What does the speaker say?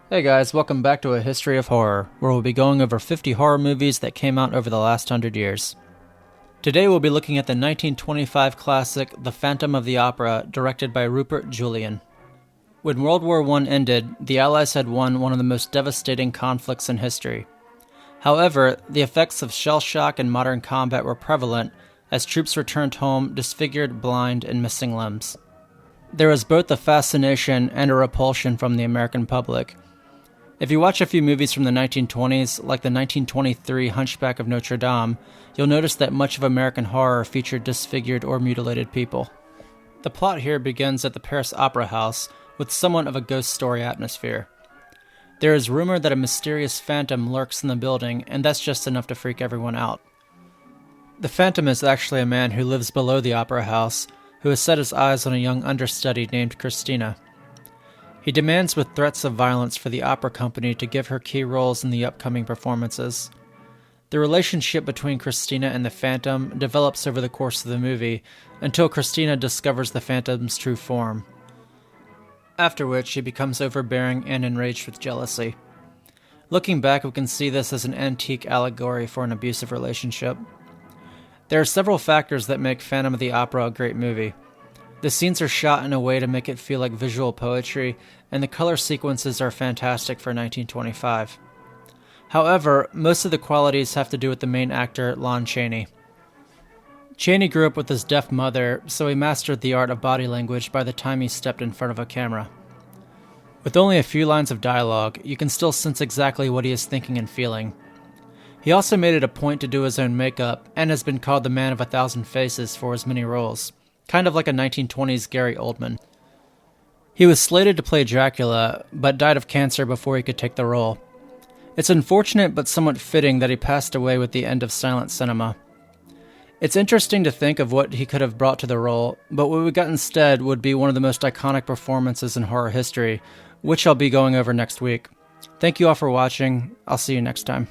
Hey guys, welcome back to A History of Horror, where we'll be going over 50 horror movies that came out over the last 100 years. Today we'll be looking at the 1925 classic The Phantom of the Opera, directed by Rupert Julian. When World War I ended, the Allies had won one of the most devastating conflicts in history. However, the effects of shell shock and modern combat were prevalent as troops returned home disfigured, blind, and missing limbs. There was both a fascination and a repulsion from the American public. If you watch a few movies from the 1920s, like the 1923 Hunchback of Notre Dame, you'll notice that much of American horror featured disfigured or mutilated people. The plot here begins at the Paris Opera House with somewhat of a ghost story atmosphere. There is rumor that a mysterious phantom lurks in the building, and that's just enough to freak everyone out. The phantom is actually a man who lives below the opera house, who has set his eyes on a young understudy named Christina. He demands with threats of violence for the opera company to give her key roles in the upcoming performances. The relationship between Christina and the Phantom develops over the course of the movie until Christina discovers the Phantom's true form, after which she becomes overbearing and enraged with jealousy. Looking back, we can see this as an antique allegory for an abusive relationship. There are several factors that make Phantom of the Opera a great movie. The scenes are shot in a way to make it feel like visual poetry, and the color sequences are fantastic for 1925. However, most of the qualities have to do with the main actor, Lon Chaney. Chaney grew up with his deaf mother, so he mastered the art of body language by the time he stepped in front of a camera. With only a few lines of dialogue, you can still sense exactly what he is thinking and feeling. He also made it a point to do his own makeup, and has been called the man of 1,000 faces for his many roles. Kind of like a 1920s Gary Oldman. He was slated to play Dracula, but died of cancer before he could take the role. It's unfortunate but somewhat fitting that he passed away with the end of silent cinema. It's interesting to think of what he could have brought to the role, but what we got instead would be one of the most iconic performances in horror history, which I'll be going over next week. Thank you all for watching. I'll see you next time.